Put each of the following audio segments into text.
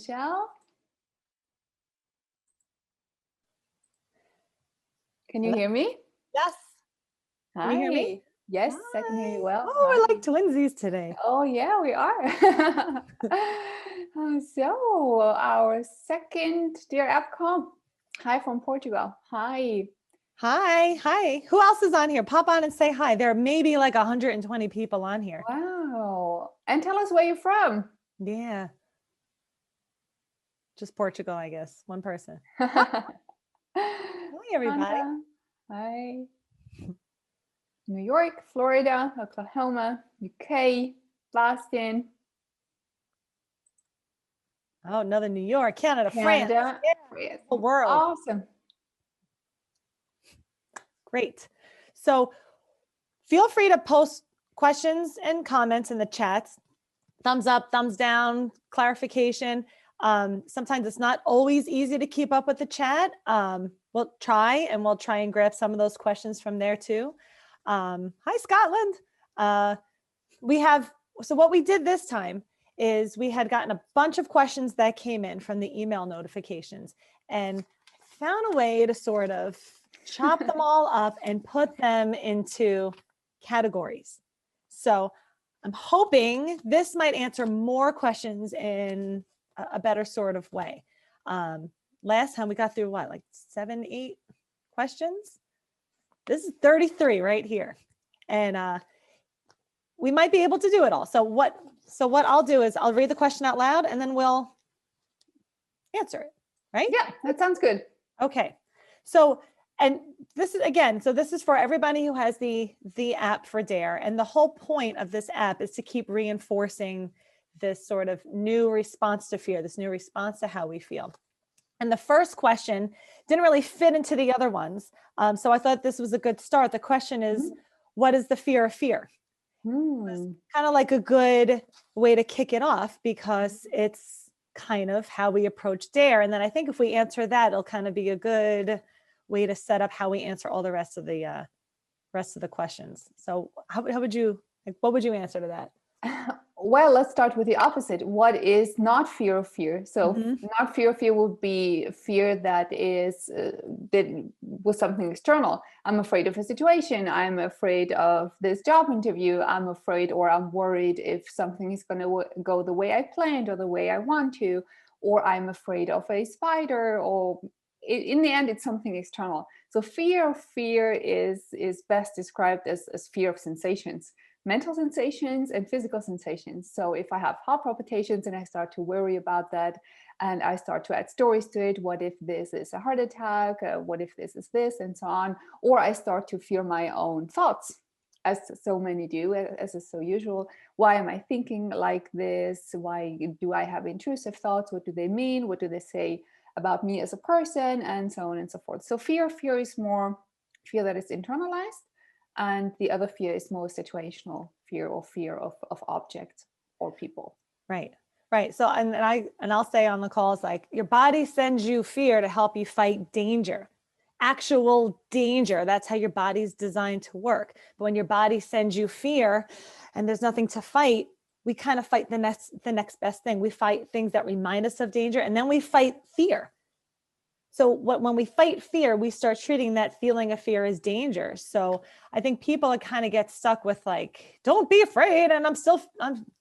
Michelle? Can you Hello? hear me? Yes. Hi. Can you hear me? Yes, Hi. I can hear you well. Oh, Hi. we're like twinsies today. Oh, yeah, we are. So, our second Dear Epcom. Hi from Portugal. Hi. Hi. Hi. Who else is on here? Pop on and say hi. There are maybe like 120 people on here. Wow. And tell us where you're from. Yeah. Just Portugal, I guess. One person. Hi, Hi, everybody. Hannah. Hi. New York, Florida, Oklahoma, UK, Boston, Oh, another New York, Canada, France. Canada. Yeah. The world. Awesome. Great. So feel free to post questions and comments in the chats. Thumbs up, thumbs down, clarification. Sometimes it's not always easy to keep up with the chat. We'll try and grab some of those questions from there too. Hi, Scotland. So what we did this time is we had gotten a bunch of questions that came in from the email notifications and found a way to sort of chop them all up and put them into categories. So I'm hoping this might answer more questions in a better sort of way. Last time we got through what, like 7, 8 questions? This is 33 right here. And we might be able to do it all. So what I'll do is I'll read the question out loud and then we'll answer it, right? Yeah, that sounds good. Okay. So, and this is again, so this is for everybody who has the app for DARE. And the whole point of this app is to keep reinforcing this sort of new response to fear, this new response to how we feel. And the first question didn't really fit into the other ones. So I thought this was a good start. The question is, what is the fear of fear? It's kind of like a good way to kick it off because it's kind of how we approach DARE. And then I think if we answer that, it'll kind of be a good way to set up how we answer all the rest of the questions. So how would you, like, what would you answer to that? Well, let's start with the opposite. What is not fear of fear? So not fear of fear would be fear that is that was something external. I'm afraid of a situation. I'm afraid of this job interview. I'm afraid or I'm worried if something is going to go the way I planned or the way I want to, or I'm afraid of a spider, or in the end, it's something external. So fear of fear is best described as fear of sensations. Mental sensations and physical sensations. So if I have heart palpitations and I start to worry about that and I start to add stories to it, what if this is a heart attack? What if this is this, and so on? Or I start to fear my own thoughts, as so many do, as is so usual. Why am I thinking like this? Why do I have intrusive thoughts? What do they mean? What do they say about me as a person? And so on and so forth. So fear is more fear that is internalized. And the other fear is more situational fear, or fear of objects or people. Right. So, and I'll say on the calls, like, your body sends you fear to help you fight danger, actual danger. That's how your body's designed to work. But when your body sends you fear and there's nothing to fight, we kind of fight the next best thing. We fight things that remind us of danger, and then we fight fear. So when we fight fear, we start treating that feeling of fear as danger. So I think people kind of get stuck with, like, don't be afraid. And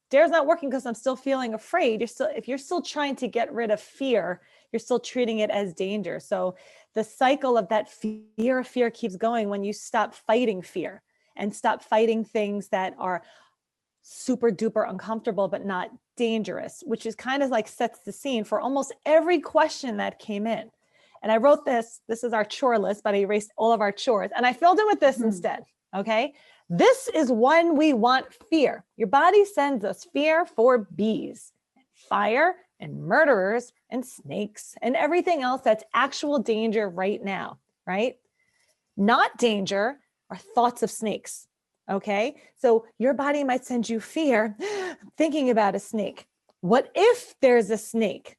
DARE's not working because I'm still feeling afraid. If you're still trying to get rid of fear, you're still treating it as danger. So the cycle of that fear of fear keeps going when you stop fighting fear and stop fighting things that are super duper uncomfortable, but not dangerous, which is kind of like sets the scene for almost every question that came in. And I wrote this is our chore list, but I erased all of our chores and I filled it with this instead. Okay. This is when we want fear. Your body sends us fear for bees, fire, and murderers, and snakes, and everything else that's actual danger right now, right? Not danger are thoughts of snakes. Okay. So your body might send you fear thinking about a snake. What if there's a snake?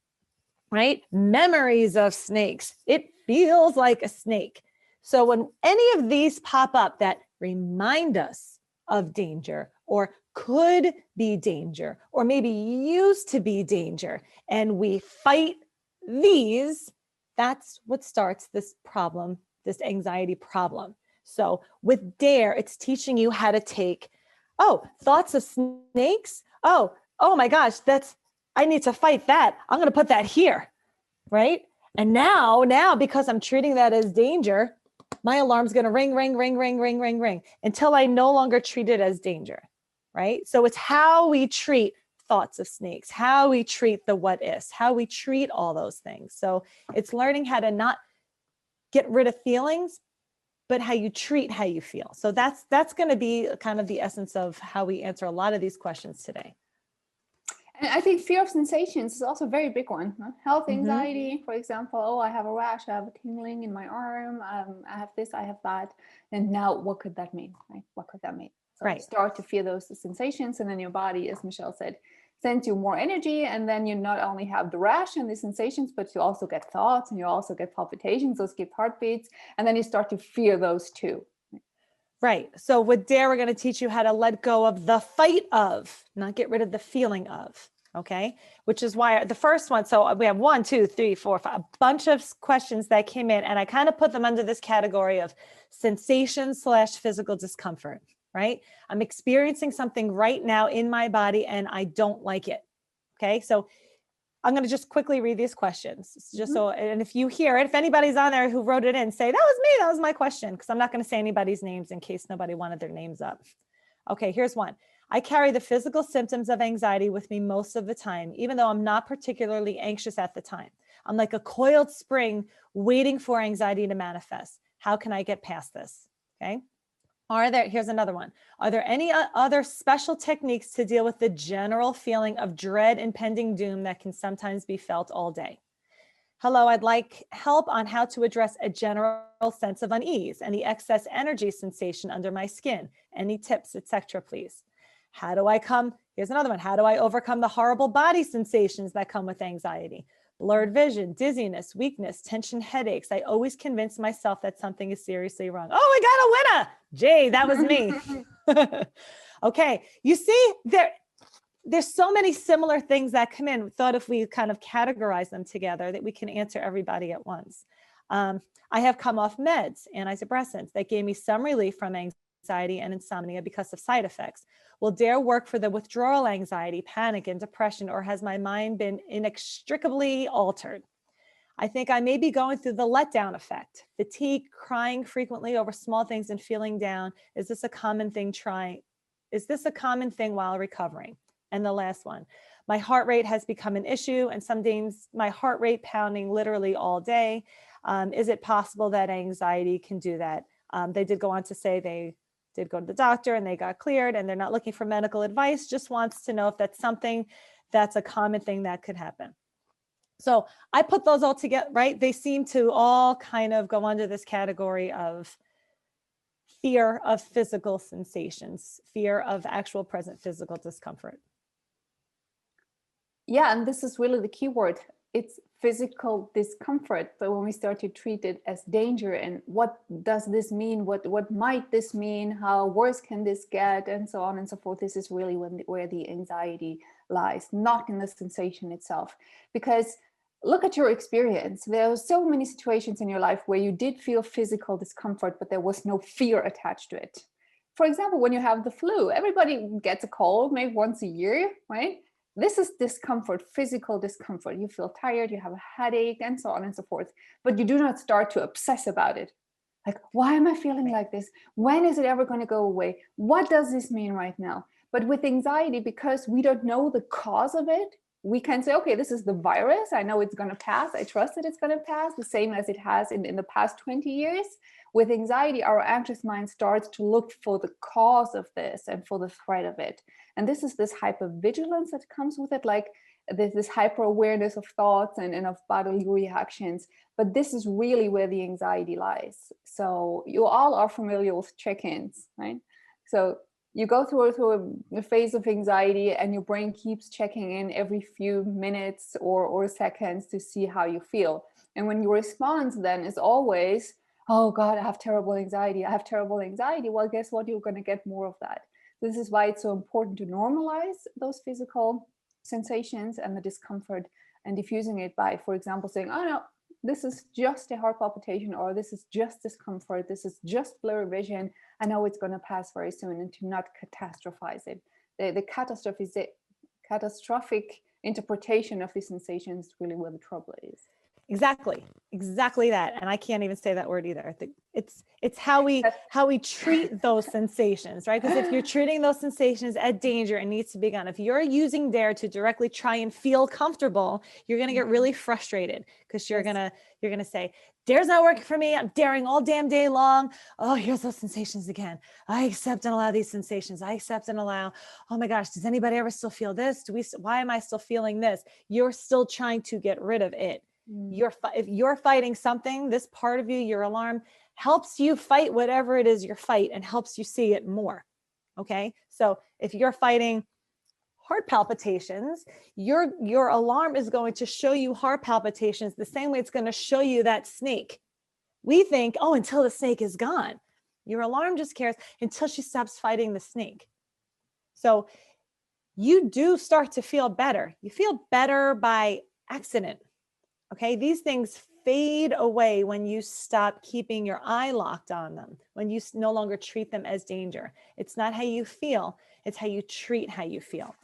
Right? Memories of snakes. It feels like a snake. So when any of these pop up that remind us of danger or could be danger, or maybe used to be danger, and we fight these, that's what starts this problem, this anxiety problem. So with DARE, it's teaching you how to take, oh, thoughts of snakes. Oh my gosh, I need to fight that. I'm going to put that here, right? And now, because I'm treating that as danger, my alarm's going to ring, ring, ring, ring, ring, ring, ring, until I no longer treat it as danger, right? So it's how we treat thoughts of snakes, how we treat the what ifs, how we treat all those things. So it's learning how to not get rid of feelings, but how you treat how you feel. So that's going to be kind of the essence of how we answer a lot of these questions today. And I think fear of sensations is also a very big one. Health anxiety, for example. Oh, I have a rash, I have a tingling in my arm, I have this, I have that. And now what could that mean? Right? What could that mean? So you start to feel those sensations, and then your body, as Michelle said, sends you more energy. And then you not only have the rash and the sensations, but you also get thoughts, and you also get palpitations, those skipped heartbeats. And then you start to fear those too. Right. So with DARE, we're going to teach you how to let go of the fight of, not get rid of the feeling of. Okay. Which is why the first one, so we have 1, 2, 3, 4, 5, a bunch of questions that came in, and I kind of put them under this category of sensation / physical discomfort, right? I'm experiencing something right now in my body and I don't like it. Okay. So I'm going to just quickly read these questions just so, and if you hear it, if anybody's on there who wrote it in, say, that was me, that was my question, because I'm not going to say anybody's names in case nobody wanted their names up. Okay, here's one. I carry the physical symptoms of anxiety with me most of the time, even though I'm not particularly anxious at the time. I'm like a coiled spring waiting for anxiety to manifest. How can I get past this? Okay. Here's another one. Are there any other special techniques to deal with the general feeling of dread and pending doom that can sometimes be felt all day? Hello, I'd like help on how to address a general sense of unease and the excess energy sensation under my skin. Any tips, etc., please? Here's another one. How do I overcome the horrible body sensations that come with anxiety? Blurred vision, dizziness, weakness, tension, headaches. I always convince myself that something is seriously wrong. Oh, we got a winner. Jay, that was me. Okay. You see, there's so many similar things that come in. We thought if we kind of categorize them together that we can answer everybody at once. I have come off meds, antidepressants, that gave me some relief from anxiety and insomnia because of side effects. Will DARE work for the withdrawal anxiety, panic, and depression, or has my mind been inextricably altered? I think I may be going through the letdown effect, fatigue, crying frequently over small things and feeling down. Is this a common thing while recovering? And the last one, my heart rate has become an issue, and some days my heart rate pounding literally all day. Is it possible that anxiety can do that? They did go on to say they did go to the doctor and they got cleared, and they're not looking for medical advice, just wants to know if that's something that's a common thing that could happen. So I put those all together, right? They seem to all kind of go under this category of fear of physical sensations, fear of actual present physical discomfort. Yeah, and this is really the key word. It's physical discomfort, but when we start to treat it as danger, and what does this mean? What might this mean? How worse can this get? And so on and so forth. This is really where the anxiety lies, not in the sensation itself. Because look at your experience. There are so many situations in your life where you did feel physical discomfort, but there was no fear attached to it. For example, when you have the flu, everybody gets a cold maybe once a year, right? This is discomfort, physical discomfort. You feel tired, you have a headache, and so on and so forth. But you do not start to obsess about it. Like, why am I feeling like this? When is it ever going to go away? What does this mean right now? But with anxiety, because we don't know the cause of it, we can say, okay, this is the virus. I know it's going to pass. I trust that it's going to pass, the same as it has in the past 20 years. With anxiety, our anxious mind starts to look for the cause of this and for the threat of it. And this is this hypervigilance that comes with it, like this hyper awareness of thoughts and of bodily reactions. But this is really where the anxiety lies. So you all are familiar with check-ins, right? So you go through a phase of anxiety, and your brain keeps checking in every few minutes or seconds to see how you feel. And when your response then is always, oh God, I have terrible anxiety. I have terrible anxiety. Well, guess what? You're going to get more of that. This is why it's so important to normalize those physical sensations and the discomfort, and diffusing it by, for example, saying, oh no, this is just a heart palpitation, or this is just discomfort, this is just blurry vision, I know it's going to pass very soon, and to not catastrophize it. The catastrophic interpretation of these sensations is really where the trouble is. Exactly that. And I can't even say that word either. I think it's how we treat those sensations, right? Because if you're treating those sensations as danger, it needs to be gone. If you're using dare to directly try and feel comfortable, you're going to get really frustrated, because you're going to say, dare's not working for me. I'm daring all damn day long. Oh, here's those sensations again. I accept and allow these sensations. I accept and allow. Oh my gosh, does anybody ever still feel this? Why am I still feeling this? You're still trying to get rid of it. If you're fighting something, this part of you, your alarm, helps you fight whatever it is you're fighting, and helps you see it more. Okay. So if you're fighting heart palpitations, your alarm is going to show you heart palpitations the same way it's going to show you that snake. We think, oh, until the snake is gone. Your alarm just cares until she stops fighting the snake. So you do start to feel better. You feel better by accident. Okay, these things fade away when you stop keeping your eye locked on them, when you no longer treat them as danger. It's not how you feel, it's how you treat how you feel.